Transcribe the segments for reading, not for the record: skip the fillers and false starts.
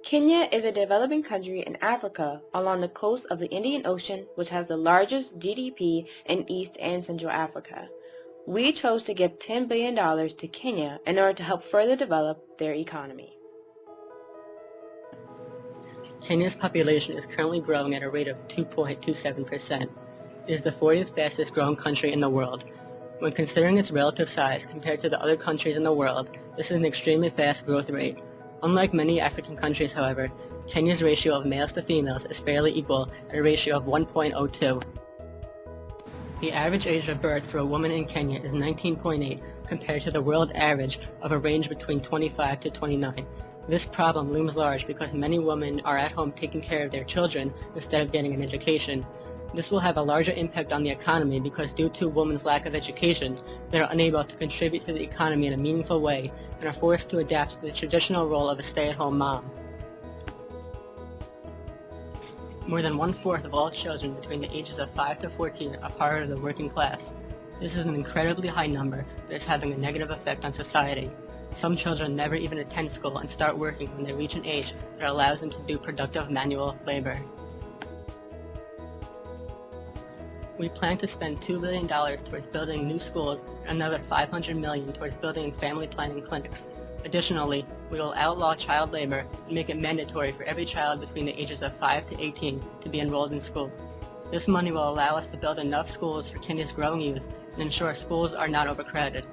Kenya is a developing country in Africa along the coast of the Indian Ocean, which has the largest GDP in East and Central Africa. We chose to give $10 billion to Kenya in order to help further develop their economy. Kenya's population is currently growing at a rate of 2.27%. It is the 40th fastest growing country in the world. When considering its relative size compared to the other countries in the world, this is an extremely fast growth rate. Unlike many African countries, however, Kenya's ratio of males to females is fairly equal at a ratio of 1.02. The average age of birth for a woman in Kenya is 19.8 compared to the world average of a range between 25 to 29. This problem looms large because many women are at home taking care of their children instead of getting an education. This will have a larger impact on the economy because due to women's lack of education, they are unable to contribute to the economy in a meaningful way and are forced to adapt to the traditional role of a stay-at-home mom. More than 1/4 of all children between the ages of 5 to 14 are part of the working class. This is an incredibly high number that is having a negative effect on society. Some children never even attend school and start working when they reach an age that allows them to do productive manual labor. We plan to spend $2 billion towards building new schools and another $500 million towards building family planning clinics. Additionally, we will outlaw child labor and make it mandatory for every child between the ages of 5 to 18 to be enrolled in school. This money will allow us to build enough schools for Kenya's growing youth and ensure schools are not overcrowded.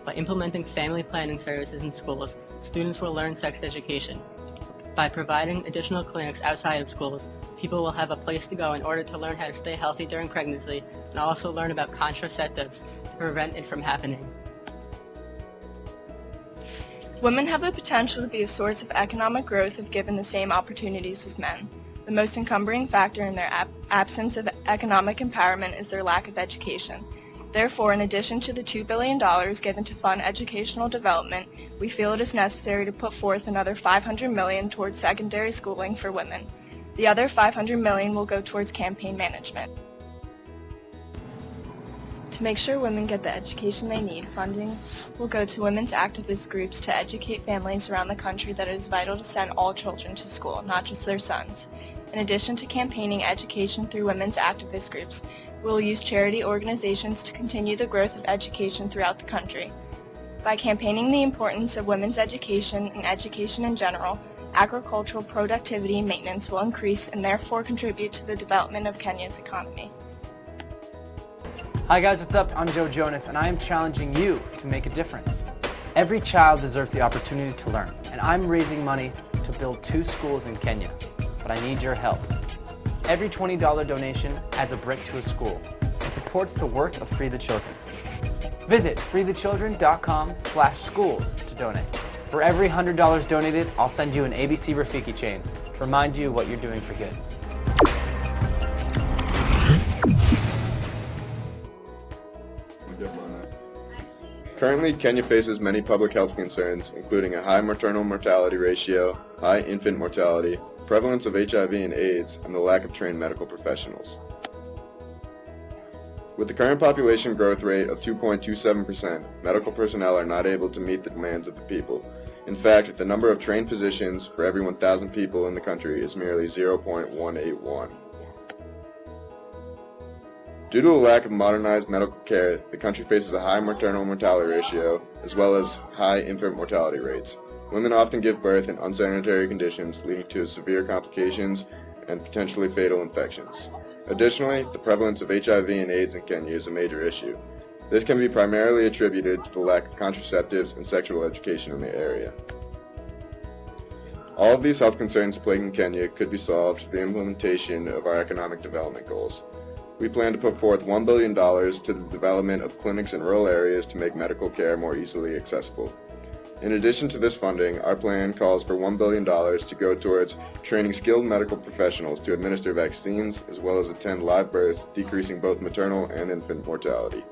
By implementing family planning services in schools, students will learn sex education. By providing additional clinics outside of schools, people will have a place to go in order to learn how to stay healthy during pregnancy and also learn about contraceptives to prevent it from happening. Women have the potential to be a source of economic growth if given the same opportunities as men. The most encumbering factor in their absence of economic empowerment is their lack of education. Therefore, in addition to the $2 billion given to fund educational development, we feel it is necessary to put forth another $500 million towards secondary schooling for women. The other $500 million will go towards campaign management. To make sure women get the education they need, funding will go to women's activist groups to educate families around the country that it is vital to send all children to school, not just their sons. In addition to campaigning education through women's activist groups, we will use charity organizations to continue the growth of education throughout the country. By campaigning the importance of women's education and education in general, agricultural productivity and maintenance will increase and therefore contribute to the development of Kenya's economy. Hi guys, what's up? I'm Joe Jonas and I am challenging you to make a difference. Every child deserves the opportunity to learn, and I'm raising money to build 2 schools in Kenya, but I need your help. Every $20 donation adds a brick to a school and supports the work of Free the Children. Visit freethechildren.com/schools to donate. For every $100 donated, I'll send you an ABC Rafiki chain to remind you what you're doing for good. Currently, Kenya faces many public health concerns, including a high maternal mortality ratio, high infant mortality, prevalence of HIV and AIDS, and the lack of trained medical professionals. With the current population growth rate of 2.27%, medical personnel are not able to meet the demands of the people. In fact, the number of trained physicians for every 1,000 people in the country is merely 0.181. Due to a lack of modernized medical care, the country faces a high maternal mortality ratio, as well as high infant mortality rates. Women often give birth in unsanitary conditions, leading to severe complications and potentially fatal infections. Additionally, the prevalence of HIV and AIDS in Kenya is a major issue. This can be primarily attributed to the lack of contraceptives and sexual education in the area. All of these health concerns plaguing Kenya could be solved through the implementation of our economic development goals. We plan to put forth $1 billion to the development of clinics in rural areas to make medical care more easily accessible. In addition to this funding, our plan calls for $1 billion to go towards training skilled medical professionals to administer vaccines as well as attend live births, decreasing both maternal and infant mortality.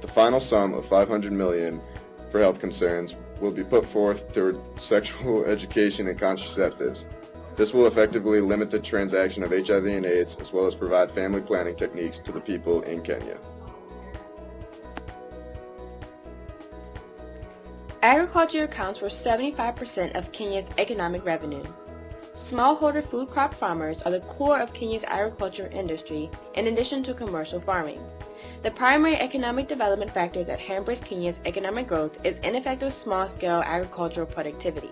The final sum of $500 million for health concerns will be put forth toward sexual education and contraceptives. This will effectively limit the transaction of HIV and AIDS as well as provide family planning techniques to the people in Kenya. Agriculture accounts for 75% of Kenya's economic revenue. Smallholder food crop farmers are the core of Kenya's agriculture industry in addition to commercial farming. The primary economic development factor that hampers Kenya's economic growth is ineffective small-scale agricultural productivity.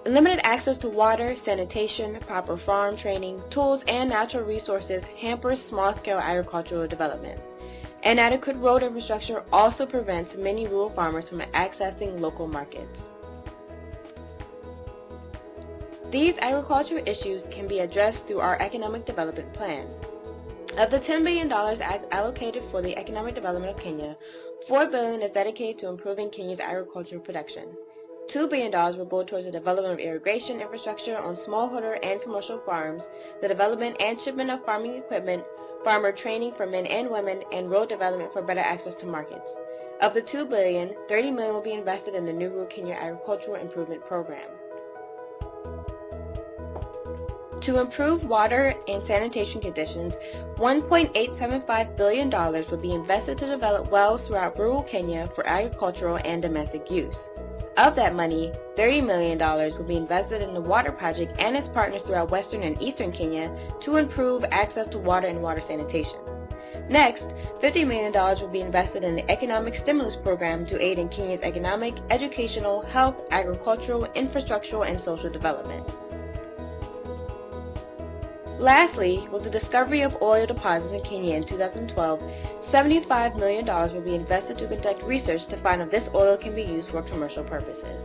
Limited access to water, sanitation, proper farm training, tools, and natural resources hampers small-scale agricultural development. Inadequate road infrastructure also prevents many rural farmers from accessing local markets. These agricultural issues can be addressed through our Economic Development Plan. Of the $10 billion allocated for the economic development of Kenya, $4 billion is dedicated to improving Kenya's agricultural production. $2 billion will go towards the development of irrigation infrastructure on smallholder and commercial farms, the development and shipment of farming equipment, farmer training for men and women, and road development for better access to markets. Of the $2 billion, $30 million will be invested in the New Rural Kenya Agricultural Improvement Program. To improve water and sanitation conditions, $1.875 billion will be invested to develop wells throughout rural Kenya for agricultural and domestic use. Of that money, $30 million will be invested in the water project and its partners throughout western and eastern Kenya to improve access to water and water sanitation. Next, $50 million will be invested in the Economic Stimulus Program to aid in Kenya's economic, educational, health, agricultural, infrastrucral, and social development. Lastly, with the discovery of oil deposits in Kenya in 2012, $75 million will be invested to conduct research to find if this oil can be used for commercial purposes.